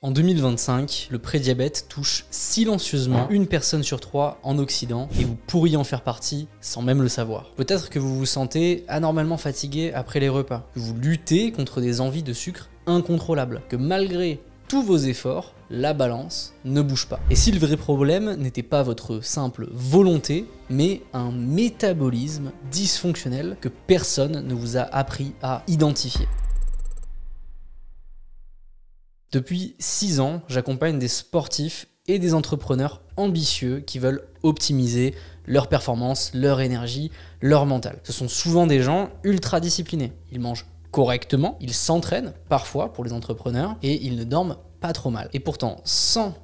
En 2025, le prédiabète touche silencieusement une personne sur 3 en Occident et vous pourriez en faire partie sans même le savoir. Peut-être que vous vous sentez anormalement fatigué après les repas, que vous luttez contre des envies de sucre incontrôlables, que malgré tous vos efforts, la balance ne bouge pas. Et si le vrai problème n'était pas votre simple volonté, mais un métabolisme dysfonctionnel que personne ne vous a appris à identifier. Depuis 6 ans, j'accompagne des sportifs et des entrepreneurs ambitieux qui veulent optimiser leur performance, leur énergie, leur mental. Ce sont souvent des gens ultra disciplinés. Ils mangent correctement, ils s'entraînent parfois pour les entrepreneurs et ils ne dorment pas trop mal. Et pourtant, 100%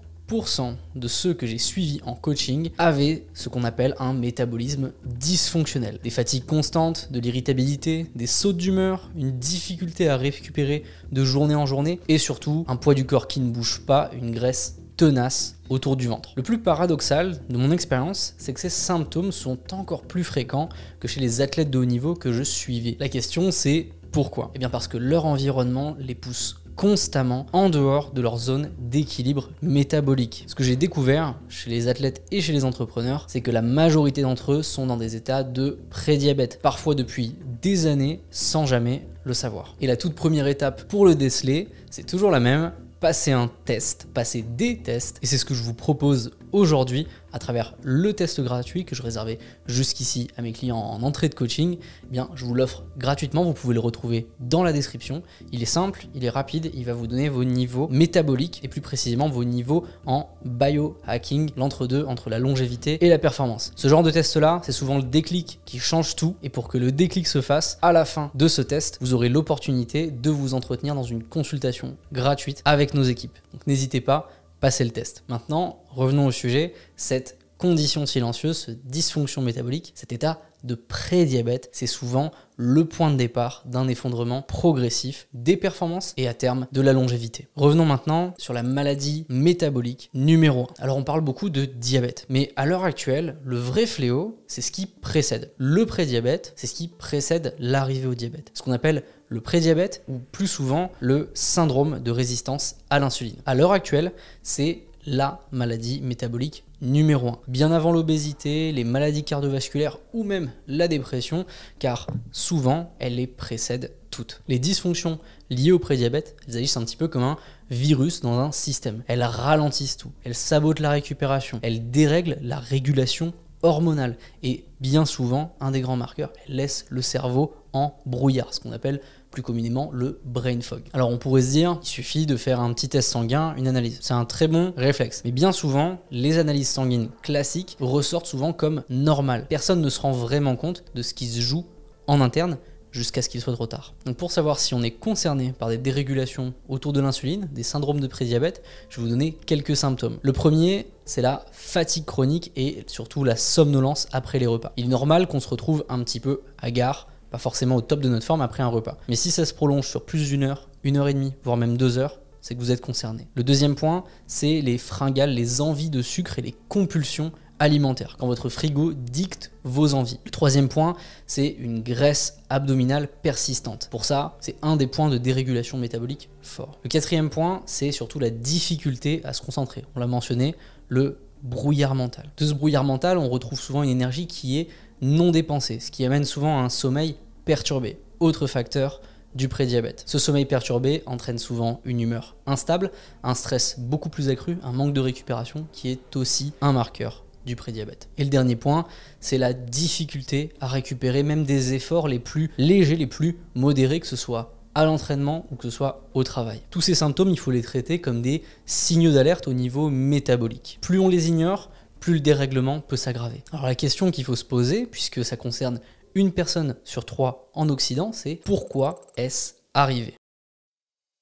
de ceux que j'ai suivis en coaching avaient ce qu'on appelle un métabolisme dysfonctionnel. Des fatigues constantes, de l'irritabilité, des sautes d'humeur, une difficulté à récupérer de journée en journée et surtout un poids du corps qui ne bouge pas, une graisse tenace autour du ventre. Le plus paradoxal de mon expérience, c'est que ces symptômes sont encore plus fréquents que chez les athlètes de haut niveau que je suivais. La question c'est pourquoi ? Eh bien parce que leur environnement les pousse constamment en dehors de leur zone d'équilibre métabolique. Ce que j'ai découvert chez les athlètes et chez les entrepreneurs, c'est que la majorité d'entre eux sont dans des états de prédiabète, parfois depuis des années sans jamais le savoir. Et la toute première étape pour le déceler, c'est toujours la même, passer un test, passer des tests, et c'est ce que je vous propose aujourd'hui à travers le test gratuit que je réservais jusqu'ici à mes clients en entrée de coaching. Eh bien, je vous l'offre gratuitement, vous pouvez le retrouver dans la description. Il est simple, il est rapide, il va vous donner vos niveaux métaboliques et plus précisément vos niveaux en biohacking, l'entre-deux entre la longévité et la performance. Ce genre de test-là, c'est souvent le déclic qui change tout, et pour que le déclic se fasse, à la fin de ce test, vous aurez l'opportunité de vous entretenir dans une consultation gratuite avec nos équipes. Donc n'hésitez pas, passez le test. Maintenant, revenons au sujet, cette condition silencieuse, cette dysfonction métabolique, cet état de prédiabète, c'est souvent le point de départ d'un effondrement progressif des performances et à terme de la longévité. Revenons maintenant sur la maladie métabolique numéro 1. Alors on parle beaucoup de diabète, mais à l'heure actuelle, le vrai fléau, c'est ce qui précède. Le prédiabète, c'est ce qui précède l'arrivée au diabète. Ce qu'on appelle le prédiabète ou plus souvent le syndrome de résistance à l'insuline. À l'heure actuelle, c'est la maladie métabolique numéro 1. Bien avant l'obésité, les maladies cardiovasculaires ou même la dépression, car souvent, elles les précèdent toutes. Les dysfonctions liées au prédiabète, elles agissent un petit peu comme un virus dans un système. Elles ralentissent tout, elles sabotent la récupération, elles dérèglent la régulation hormonale et bien souvent, un des grands marqueurs, elles laissent le cerveau en brouillard, ce qu'on appelle plus communément le brain fog. Alors on pourrait se dire, il suffit de faire un petit test sanguin, une analyse. C'est un très bon réflexe. Mais bien souvent, les analyses sanguines classiques ressortent souvent comme normales. Personne ne se rend vraiment compte de ce qui se joue en interne jusqu'à ce qu'il soit trop tard. Donc pour savoir si on est concerné par des dérégulations autour de l'insuline, des syndromes de prédiabète, je vais vous donner quelques symptômes. Le premier, c'est la fatigue chronique et surtout la somnolence après les repas. Il est normal qu'on se retrouve un petit peu hagard, pas forcément au top de notre forme après un repas. Mais si ça se prolonge sur plus d'une heure, 1h30, voire même 2 heures, c'est que vous êtes concerné. Le deuxième point, c'est les fringales, les envies de sucre et les compulsions alimentaires, quand votre frigo dicte vos envies. Le troisième point, c'est une graisse abdominale persistante. Pour ça, c'est un des points de dérégulation métabolique fort. Le quatrième point, c'est surtout la difficulté à se concentrer. On l'a mentionné, le brouillard mental. De ce brouillard mental, on retrouve souvent une énergie qui est non dépensée, ce qui amène souvent à un sommeil perturbé. Autre facteur du prédiabète. Ce sommeil perturbé entraîne souvent une humeur instable, un stress beaucoup plus accru, un manque de récupération qui est aussi un marqueur du prédiabète. Et le dernier point, c'est la difficulté à récupérer même des efforts les plus légers, les plus modérés, que ce soit à l'entraînement ou que ce soit au travail. Tous ces symptômes, il faut les traiter comme des signaux d'alerte au niveau métabolique. Plus on les ignore, plus le dérèglement peut s'aggraver. Alors la question qu'il faut se poser, puisque ça concerne une personne sur 3 en Occident, c'est pourquoi est-ce arrivé ?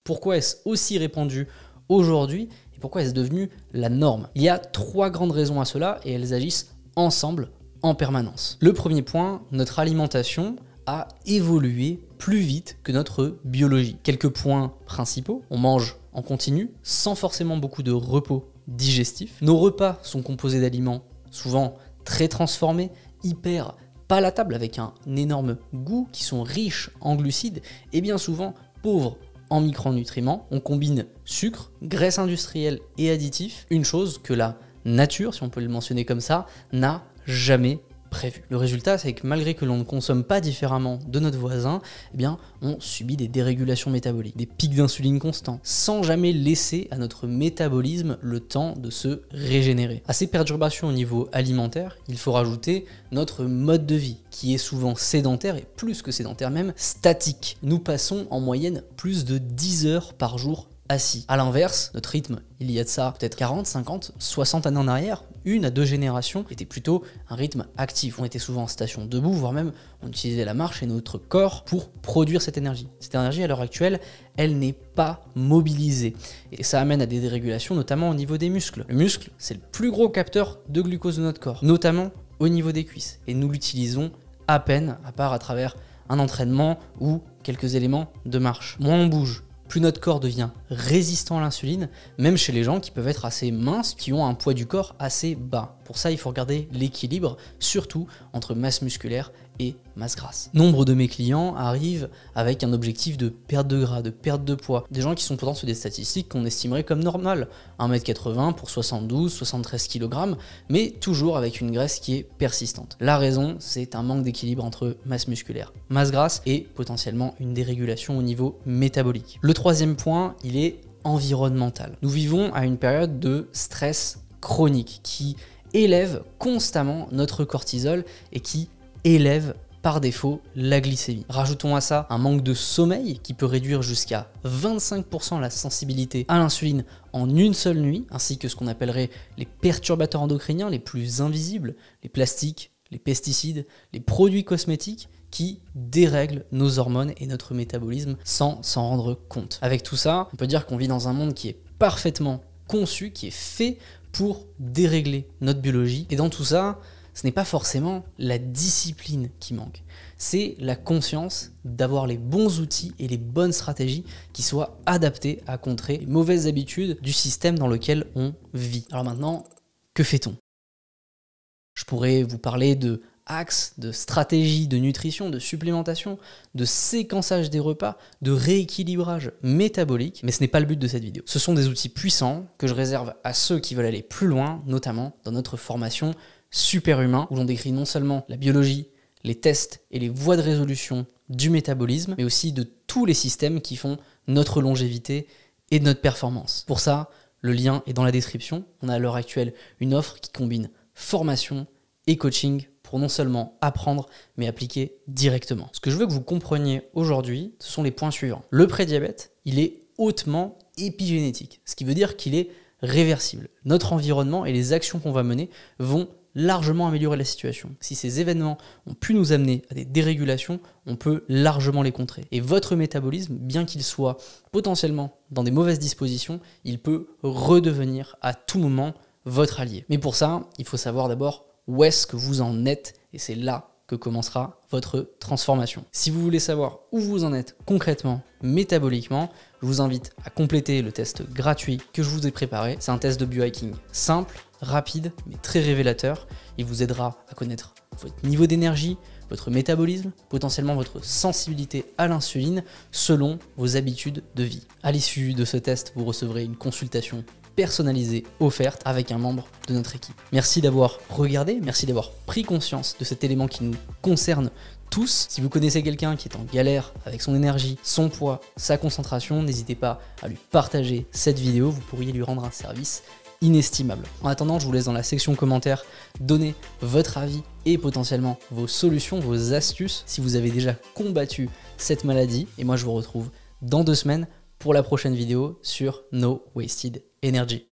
Pourquoi est-ce aussi répandu aujourd'hui et pourquoi est-ce devenu la norme ? Il y a 3 grandes raisons à cela et elles agissent ensemble en permanence. Le premier point, notre alimentation a évolué plus vite que notre biologie. Quelques points principaux, on mange en continu sans forcément beaucoup de repos digestif. Nos repas sont composés d'aliments souvent très transformés, hyper palatables avec un énorme goût, qui sont riches en glucides et bien souvent pauvres en micronutriments, on combine sucre, graisse industrielle et additifs, une chose que la nature, si on peut le mentionner comme ça, n'a jamais prévu. Le résultat, c'est que malgré que l'on ne consomme pas différemment de notre voisin, eh bien, on subit des dérégulations métaboliques, des pics d'insuline constants, sans jamais laisser à notre métabolisme le temps de se régénérer. À ces perturbations au niveau alimentaire, il faut rajouter notre mode de vie, qui est souvent sédentaire, et plus que sédentaire même, statique. Nous passons en moyenne plus de 10 heures par jour assis. A l'inverse, notre rythme, il y a de ça peut-être 40, 50, 60 années en arrière, 1 à 2 générations, était plutôt un rythme actif. On était souvent en station debout, voire même on utilisait la marche et notre corps pour produire cette énergie. Cette énergie, à l'heure actuelle, elle n'est pas mobilisée. Et ça amène à des dérégulations, notamment au niveau des muscles. Le muscle, c'est le plus gros capteur de glucose de notre corps, notamment au niveau des cuisses. Et nous l'utilisons à peine, à part à travers un entraînement ou quelques éléments de marche. Moins on bouge, plus notre corps devient résistant à l'insuline, même chez les gens qui peuvent être assez minces, qui ont un poids du corps assez bas. Pour ça, il faut regarder l'équilibre, surtout entre masse musculaire et masse grasse. Nombre de mes clients arrivent avec un objectif de perte de gras, de perte de poids. Des gens qui sont pourtant sur des statistiques qu'on estimerait comme normales. 1m80 pour 72, 73 kg, mais toujours avec une graisse qui est persistante. La raison, c'est un manque d'équilibre entre masse musculaire, masse grasse et potentiellement une dérégulation au niveau métabolique. Le troisième point, il est environnemental. Nous vivons à une période de stress chronique qui élève constamment notre cortisol et qui élève par défaut la glycémie. Rajoutons à ça un manque de sommeil qui peut réduire jusqu'à 25% la sensibilité à l'insuline en une seule nuit, ainsi que ce qu'on appellerait les perturbateurs endocriniens les plus invisibles, les plastiques, les pesticides, les produits cosmétiques qui dérèglent nos hormones et notre métabolisme sans s'en rendre compte. Avec tout ça, on peut dire qu'on vit dans un monde qui est parfaitement conçu, qui est fait pour dérégler notre biologie. Et dans tout ça, ce n'est pas forcément la discipline qui manque, c'est la conscience d'avoir les bons outils et les bonnes stratégies qui soient adaptées à contrer les mauvaises habitudes du système dans lequel on vit. Alors maintenant, que fait-on? Je pourrais vous parler de axes, de stratégies de nutrition, de supplémentation, de séquençage des repas, de rééquilibrage métabolique, mais ce n'est pas le but de cette vidéo. Ce sont des outils puissants que je réserve à ceux qui veulent aller plus loin, notamment dans notre formation Superhumain, où l'on décrit non seulement la biologie, les tests et les voies de résolution du métabolisme, mais aussi de tous les systèmes qui font notre longévité et notre performance. Pour ça, le lien est dans la description. On a à l'heure actuelle une offre qui combine formation et coaching pour non seulement apprendre, mais appliquer directement. Ce que je veux que vous compreniez aujourd'hui, ce sont les points suivants. Le prédiabète, il est hautement épigénétique, ce qui veut dire qu'il est réversible. Notre environnement et les actions qu'on va mener vont largement améliorer la situation. Si ces événements ont pu nous amener à des dérégulations, on peut largement les contrer. Et votre métabolisme, bien qu'il soit potentiellement dans des mauvaises dispositions, il peut redevenir à tout moment votre allié. Mais pour ça, il faut savoir d'abord où est-ce que vous en êtes, et c'est là que commencera votre transformation. Si vous voulez savoir où vous en êtes concrètement, métaboliquement, je vous invite à compléter le test gratuit que je vous ai préparé. C'est un test de biohacking simple, rapide, mais très révélateur. Il vous aidera à connaître votre niveau d'énergie, votre métabolisme, potentiellement votre sensibilité à l'insuline, selon vos habitudes de vie. À l'issue de ce test, vous recevrez une consultation personnalisée offerte avec un membre de notre équipe. Merci d'avoir regardé, merci d'avoir pris conscience de cet élément qui nous concerne tous. Si vous connaissez quelqu'un qui est en galère avec son énergie, son poids, sa concentration, n'hésitez pas à lui partager cette vidéo, vous pourriez lui rendre un service inestimable. En attendant, je vous laisse dans la section commentaires donner votre avis et potentiellement vos solutions, vos astuces si vous avez déjà combattu cette maladie. Et moi, je vous retrouve dans 2 semaines pour la prochaine vidéo sur No Wasted Energy.